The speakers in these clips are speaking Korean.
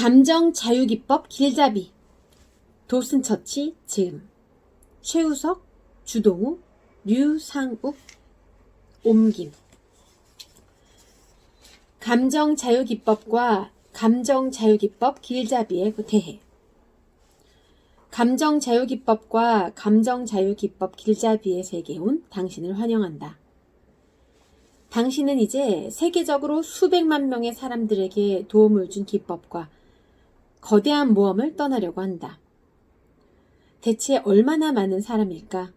감정자유기법 길잡이 도슨처치 지음 최우석 주동우 류상욱 옮김 감정자유기법과 감정자유기법 길잡이에 대해 감정자유기법과 감정자유기법 길잡이에 세계온 당신을 환영한다. 당신은 이제 세계적으로 수백만 명의 사람들에게 도움을 준 기법과 거대한 모험을 떠나려고 한다. 대체 얼마나 많은 사람일까?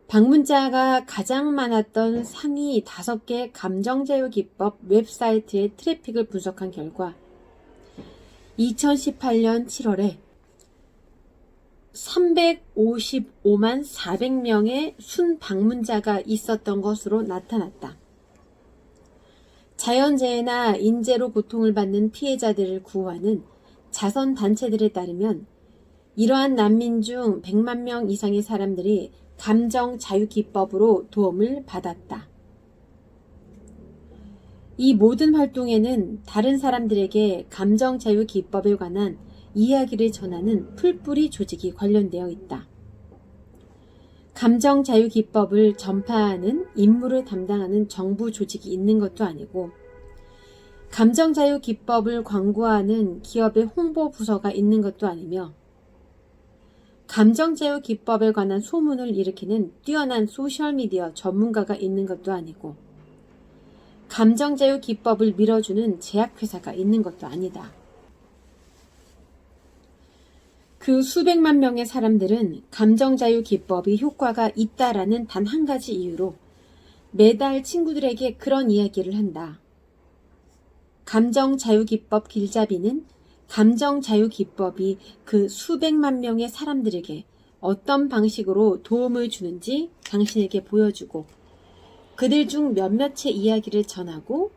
방문자가 가장 많았던 상위 5개 감정자유기법 웹사이트의 트래픽을 분석한 결과 2018년 7월에 355만 400명의 순방문자가 있었던 것으로 나타났다. 자연재해나 인재로 고통을 받는 피해자들을 구호하는 자선단체들에 따르면 이러한 난민 중 100만 명 이상의 사람들이 감정자유기법으로 도움을 받았다. 이 모든 활동에는 다른 사람들에게 감정자유기법에 관한 이야기를 전하는 풀뿌리 조직이 관련되어 있다. 감정자유기법을 전파하는 임무를 담당하는 정부 조직이 있는 것도 아니고 감정자유기법을 광고하는 기업의 홍보부서가 있는 것도 아니며 감정자유기법에 관한 소문을 일으키는 뛰어난 소셜미디어 전문가가 있는 것도 아니고 감정자유기법을 밀어주는 제약회사가 있는 것도 아니다. 그 수백만 명의 사람들은 감정자유기법이 효과가 있다라는 단 한 가지 이유로 매달 친구들에게 그런 이야기를 한다. 감정자유기법 길잡이는 감정자유기법이 그 수백만 명의 사람들에게 어떤 방식으로 도움을 주는지 당신에게 보여주고 그들 중 몇몇의 이야기를 전하고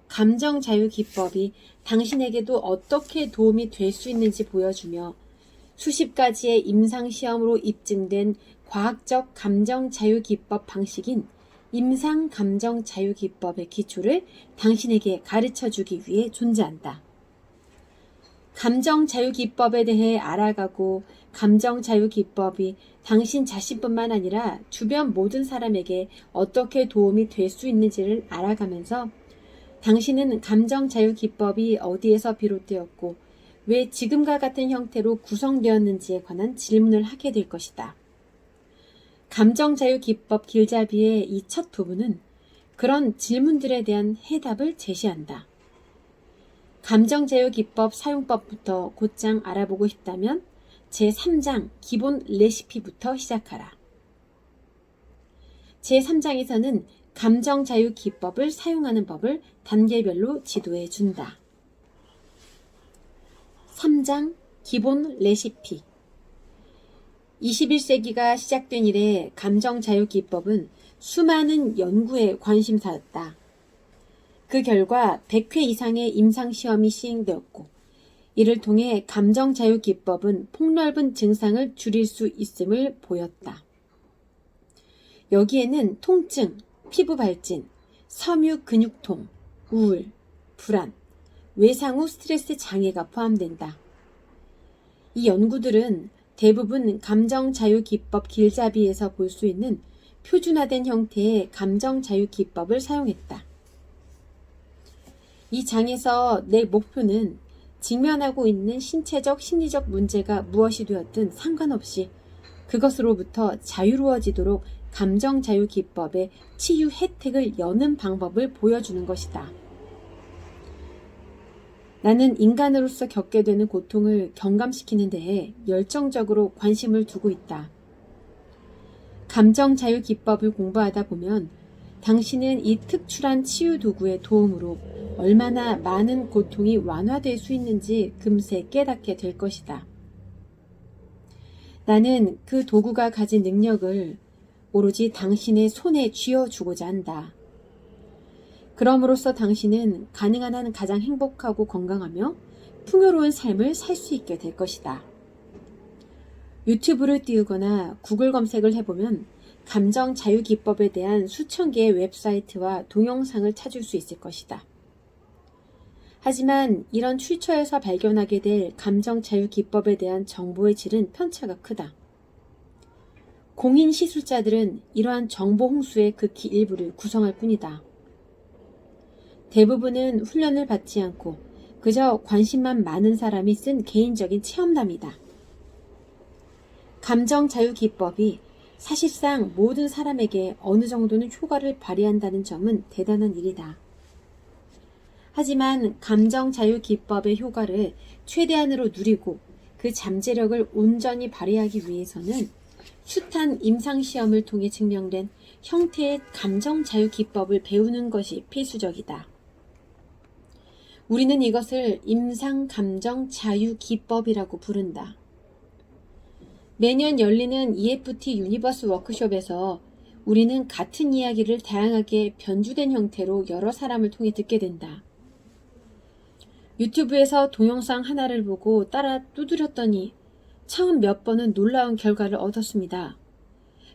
감정자유기법이 당신에게도 어떻게 도움이 될 수 있는지 보여주며 수십 가지의 임상시험으로 입증된 과학적 감정자유기법 방식인 임상감정자유기법의 기초를 당신에게 가르쳐주기 위해 존재한다. 감정자유기법에 대해 알아가고 감정자유기법이 당신 자신뿐만 아니라 주변 모든 사람에게 어떻게 도움이 될 수 있는지를 알아가면서 당신은 감정자유기법이 어디에서 비롯되었고 왜 지금과 같은 형태로 구성되었는지에 관한 질문을 하게 될 것이다. 감정자유기법 길잡이의 이 첫 부분은 그런 질문들에 대한 해답을 제시한다. 감정자유기법 사용법부터 곧장 알아보고 싶다면 제3장 기본 레시피부터 시작하라. 제3장에서는 감정자유기법을 사용하는 법을 단계별로 지도해 준다. 3장 기본 레시피 21세기가 시작된 이래 감정자유기법은 수많은 연구의 관심사였다. 그 결과 100회 이상의 임상시험이 시행되었고 이를 통해 감정자유기법은 폭넓은 증상을 줄일 수 있음을 보였다. 여기에는 통증, 피부 발진, 섬유 근육통, 우울, 불안, 외상 후 스트레스 장애가 포함된다. 이 연구들은 대부분 감정자유기법 길잡이에서 볼 수 있는 표준화된 형태의 감정자유기법을 사용했다. 이 장에서 내 목표는 직면하고 있는 신체적, 심리적 문제가 무엇이 되었든 상관없이 그것으로부터 자유로워지도록 감정자유기법의 치유 혜택을 여는 방법을 보여주는 것이다. 나는 인간으로서 겪게 되는 고통을 경감시키는 데에 열정적으로 관심을 두고 있다. 감정자유기법을 공부하다 보면 당신은 이 특출한 치유 도구의 도움으로 얼마나 많은 고통이 완화될 수 있는지 금세 깨닫게 될 것이다. 나는 그 도구가 가진 능력을 오로지 당신의 손에 쥐어주고자 한다. 그럼으로써 당신은 가능한 한 가장 행복하고 건강하며 풍요로운 삶을 살 수 있게 될 것이다. 유튜브를 띄우거나 구글 검색을 해보면 감정자유기법에 대한 수천 개의 웹사이트와 동영상을 찾을 수 있을 것이다. 하지만 이런 출처에서 발견하게 될 감정 자유 기법에 대한 정보의 질은 편차가 크다. 공인 시술자들은 이러한 정보 홍수의 극히 일부를 구성할 뿐이다. 대부분은 훈련을 받지 않고 그저 관심만 많은 사람이 쓴 개인적인 체험담이다. 감정 자유 기법이 사실상 모든 사람에게 어느 정도는 효과를 발휘한다는 점은 대단한 일이다. 하지만 감정 자유 기법의 효과를 최대한으로 누리고 그 잠재력을 온전히 발휘하기 위해서는 숱한 임상시험을 통해 증명된 형태의 감정 자유 기법을 배우는 것이 필수적이다. 우리는 이것을 임상 감정 자유 기법이라고 부른다. 매년 열리는 EFT 유니버스 워크숍에서 우리는 같은 이야기를 다양하게 변주된 형태로 여러 사람을 통해 듣게 된다. 유튜브에서 동영상 하나를 보고 따라 두드렸더니 처음 몇 번은 놀라운 결과를 얻었습니다.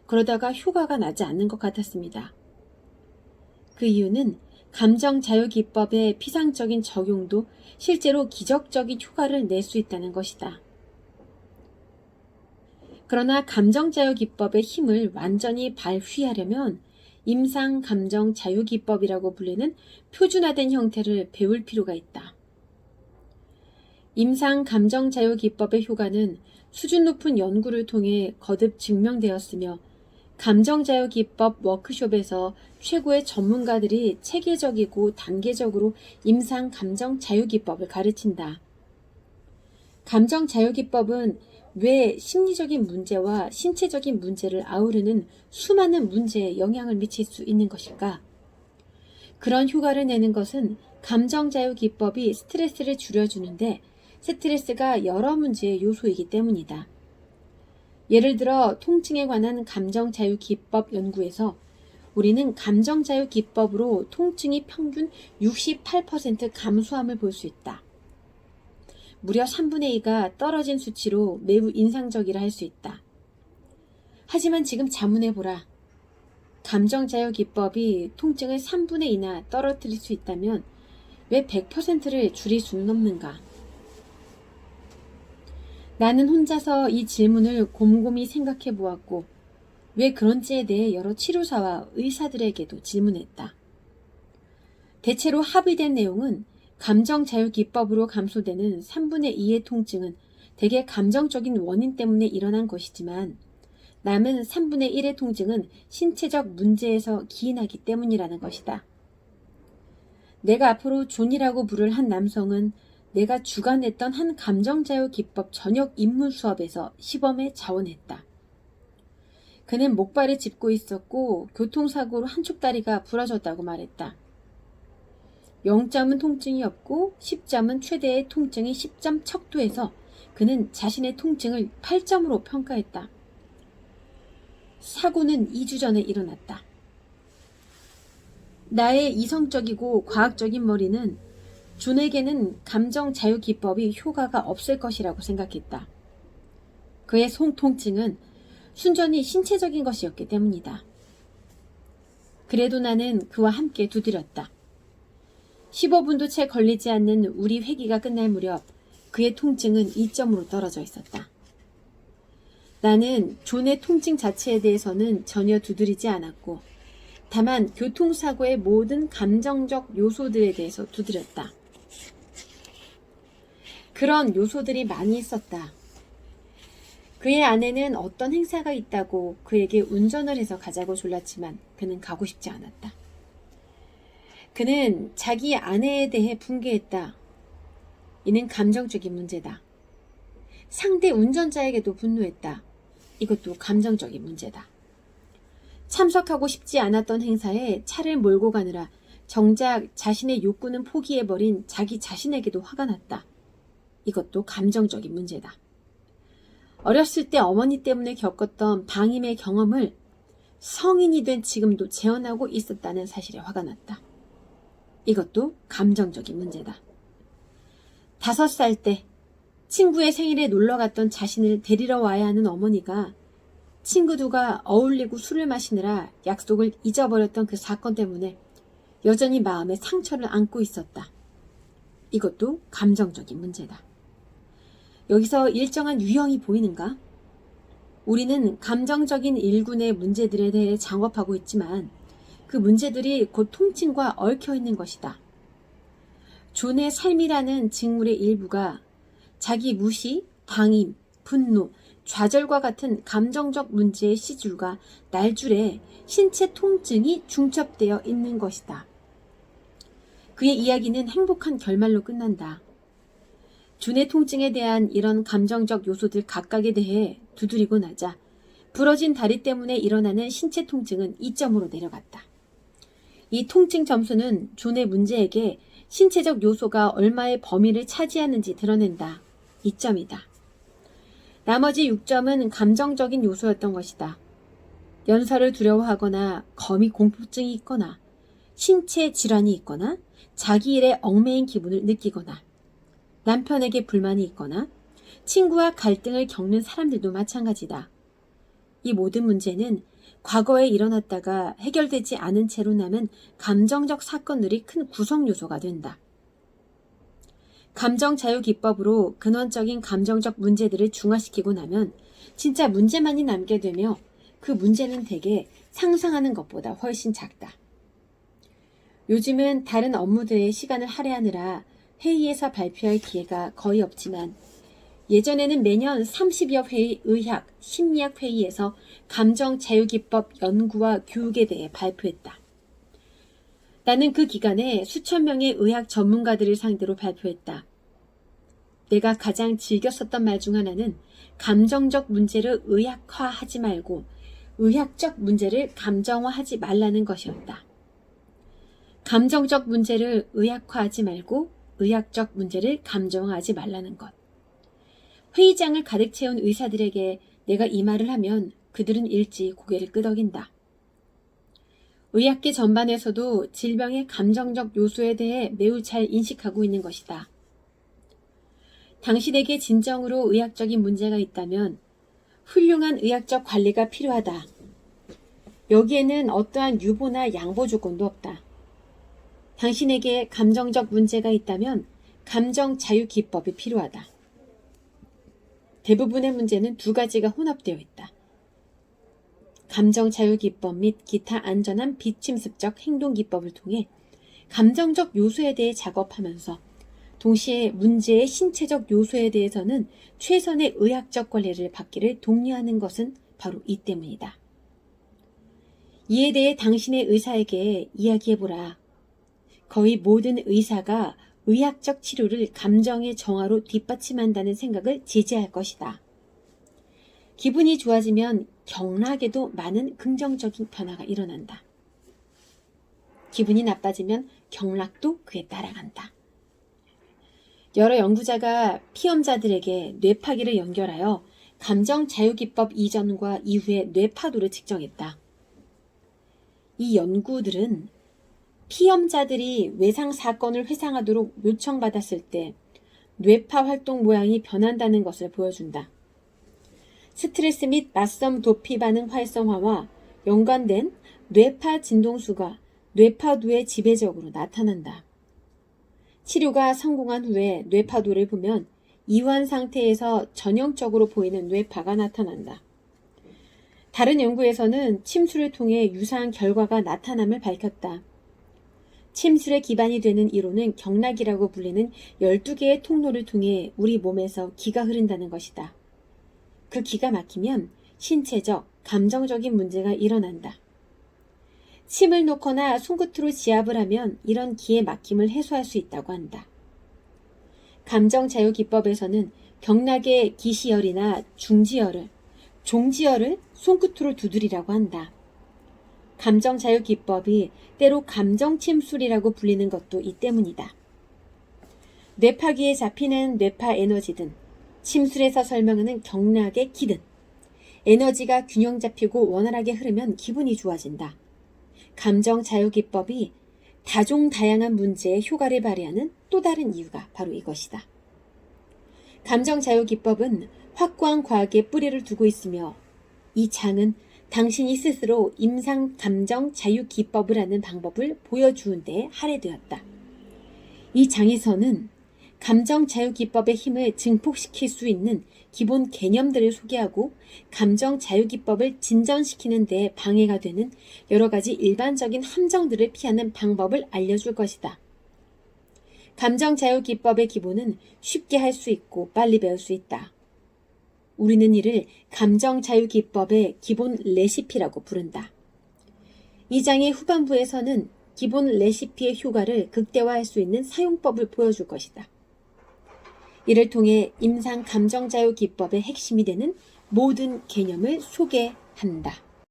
그러다가 효과가 나지 않는 것 같았습니다. 그 이유는 감정 자유 기법의 피상적인 적용도 실제로 기적적인 효과를 낼 수 있다는 것이다. 그러나 감정 자유 기법의 힘을 완전히 발휘하려면 임상 감정 자유 기법이라고 불리는 표준화된 형태를 배울 필요가 있다. 임상 감정 자유 기법의 효과는 수준 높은 연구를 통해 거듭 증명되었으며 감정 자유 기법 워크숍에서 최고의 전문가들이 체계적이고 단계적으로 임상 감정 자유 기법을 가르친다. 감정 자유 기법은 왜 심리적인 문제와 신체적인 문제를 아우르는 수많은 문제에 영향을 미칠 수 있는 것일까? 그런 효과를 내는 것은 감정 자유 기법이 스트레스를 줄여주는데 스트레스가 여러 문제의 요소이기 때문이다. 예를 들어 통증에 관한 감정 자유 기법 연구에서 우리는 감정 자유 기법으로 통증이 평균 68% 감소함을 볼 수 있다. 무려 3분의 2가 떨어진 수치로 매우 인상적이라 할 수 있다. 하지만 지금 자문해보라. 감정 자유 기법이 통증을 3분의 2나 떨어뜨릴 수 있다면 왜 100%를 줄일 수는 없는가? 나는 혼자서 이 질문을 곰곰이 생각해 보았고 왜 그런지에 대해 여러 치료사와 의사들에게도 질문했다. 대체로 합의된 내용은 감정 자유 기법으로 감소되는 3분의 2의 통증은 대개 감정적인 원인 때문에 일어난 것이지만 남은 3분의 1의 통증은 신체적 문제에서 기인하기 때문이라는 것이다. 내가 앞으로 존이라고 부를 한 남성은 내가 주관했던 한 감정자유 기법 저녁 입문 수업에서 시범에 자원했다. 그는 목발을 짚고 있었고 교통사고로 한쪽 다리가 부러졌다고 말했다. 0점은 통증이 없고 10점은 최대의 통증이 10점 척도해서 그는 자신의 통증을 8점으로 평가했다. 사고는 2주 전에 일어났다. 나의 이성적이고 과학적인 머리는 존에게는 감정 자유 기법이 효과가 없을 것이라고 생각했다. 그의 통증은 순전히 신체적인 것이었기 때문이다. 그래도 나는 그와 함께 두드렸다. 15분도 채 걸리지 않는 우리 회기가 끝날 무렵 그의 통증은 2점으로 떨어져 있었다. 나는 존의 통증 자체에 대해서는 전혀 두드리지 않았고 다만 교통사고의 모든 감정적 요소들에 대해서 두드렸다. 그런 요소들이 많이 있었다. 그의 아내는 어떤 행사가 있다고 그에게 운전을 해서 가자고 졸랐지만 그는 가고 싶지 않았다. 그는 자기 아내에 대해 분개했다. 이는 감정적인 문제다. 상대 운전자에게도 분노했다. 이것도 감정적인 문제다. 참석하고 싶지 않았던 행사에 차를 몰고 가느라 정작 자신의 욕구는 포기해버린 자기 자신에게도 화가 났다. 이것도 감정적인 문제다. 어렸을 때 어머니 때문에 겪었던 방임의 경험을 성인이 된 지금도 재현하고 있었다는 사실에 화가 났다. 이것도 감정적인 문제다. 5살 때 친구의 생일에 놀러 갔던 자신을 데리러 와야 하는 어머니가 친구들과 어울리고 술을 마시느라 약속을 잊어버렸던 그 사건 때문에 여전히 마음에 상처를 안고 있었다. 이것도 감정적인 문제다. 여기서 일정한 유형이 보이는가? 우리는 감정적인 일군의 문제들에 대해 작업하고 있지만 그 문제들이 곧 통증과 얽혀 있는 것이다. 존의 삶이라는 직물의 일부가 자기 무시, 방임, 분노, 좌절과 같은 감정적 문제의 시줄과 날줄에 신체 통증이 중첩되어 있는 것이다. 그의 이야기는 행복한 결말로 끝난다. 존의 통증에 대한 이런 감정적 요소들 각각에 대해 두드리고 나자 부러진 다리 때문에 일어나는 신체 통증은 2점으로 내려갔다. 이 통증 점수는 존의 문제에게 신체적 요소가 얼마의 범위를 차지하는지 드러낸다. 2점이다. 나머지 6점은 감정적인 요소였던 것이다. 연설을 두려워하거나 거미 공포증이 있거나 신체 질환이 있거나 자기 일에 얽매인 기분을 느끼거나 남편에게 불만이 있거나 친구와 갈등을 겪는 사람들도 마찬가지다. 이 모든 문제는 과거에 일어났다가 해결되지 않은 채로 남은 감정적 사건들이 큰 구성 요소가 된다. 감정 자유 기법으로 근원적인 감정적 문제들을 중화시키고 나면 진짜 문제만이 남게 되며 그 문제는 대개 상상하는 것보다 훨씬 작다. 요즘은 다른 업무들의 시간을 할애하느라 회의에서 발표할 기회가 거의 없지만 예전에는 매년 30여 회의 의학, 심리학 회의에서 감정자유기법 연구와 교육에 대해 발표했다. 나는 그 기간에 수천 명의 의학 전문가들을 상대로 발표했다. 내가 가장 즐겼었던 말 중 하나는 감정적 문제를 의학화하지 말고 의학적 문제를 감정화하지 말라는 것이었다. 감정적 문제를 의학화하지 말고 의학적 문제를 감정화하지 말라는 것. 회의장을 가득 채운 의사들에게 내가 이 말을 하면 그들은 일찍 고개를 끄덕인다. 의학계 전반에서도 질병의 감정적 요소에 대해 매우 잘 인식하고 있는 것이다. 당신에게 진정으로 의학적인 문제가 있다면 훌륭한 의학적 관리가 필요하다. 여기에는 어떠한 유보나 양보 조건도 없다. 당신에게 감정적 문제가 있다면 감정 자유 기법이 필요하다. 대부분의 문제는 두 가지가 혼합되어 있다. 감정 자유 기법 및 기타 안전한 비침습적 행동 기법을 통해 감정적 요소에 대해 작업하면서 동시에 문제의 신체적 요소에 대해서는 최선의 의학적 관리를 받기를 독려하는 것은 바로 이 때문이다. 이에 대해 당신의 의사에게 이야기해보라. 거의 모든 의사가 의학적 치료를 감정의 정화로 뒷받침한다는 생각을 제지할 것이다. 기분이 좋아지면 경락에도 많은 긍정적인 변화가 일어난다. 기분이 나빠지면 경락도 그에 따라간다. 여러 연구자가 피험자들에게 뇌파기를 연결하여 감정자유기법 이전과 이후의 뇌파도를 측정했다. 이 연구들은 피험자들이 외상 사건을 회상하도록 요청받았을 때 뇌파 활동 모양이 변한다는 것을 보여준다. 스트레스 및 맞섬 도피 반응 활성화와 연관된 뇌파 진동수가 뇌파도에 지배적으로 나타난다. 치료가 성공한 후에 뇌파도를 보면 이완 상태에서 전형적으로 보이는 뇌파가 나타난다. 다른 연구에서는 침술을 통해 유사한 결과가 나타남을 밝혔다. 침술의 기반이 되는 이론은 경락이라고 불리는 12개의 통로를 통해 우리 몸에서 기가 흐른다는 것이다. 그 기가 막히면 신체적, 감정적인 문제가 일어난다. 침을 놓거나 손끝으로 지압을 하면 이런 기의 막힘을 해소할 수 있다고 한다. 감정자유기법에서는 경락의 기시열이나 중지열을, 종지열을 손끝으로 두드리라고 한다. 감정자유기법이 때로 감정침술이라고 불리는 것도 이 때문이다. 뇌파기에 잡히는 뇌파 에너지든 침술에서 설명하는 경락의 기든 에너지가 균형 잡히고 원활하게 흐르면 기분이 좋아진다. 감정자유기법이 다종다양한 문제에 효과를 발휘하는 또 다른 이유가 바로 이것이다. 감정자유기법은 확고한 과학의 뿌리를 두고 있으며 이 장은 당신이 스스로 임상 감정 자유 기법을 하는 방법을 보여주는 데 할애되었다. 이 장에서는 감정 자유 기법의 힘을 증폭시킬 수 있는 기본 개념들을 소개하고 감정 자유 기법을 진전시키는 데 방해가 되는 여러 가지 일반적인 함정들을 피하는 방법을 알려줄 것이다. 감정 자유 기법의 기본은 쉽게 할 수 있고 빨리 배울 수 있다. 우리는 이를 감정 자유 기법의 기본 레시피라고 부른다. 이 장의 후반부에서는 기본 레시피의 효과를 극대화할 수 있는 사용법을 보여줄 것이다. 이를 통해 임상 감정 자유 기법의 핵심이 되는 모든 개념을 소개한다.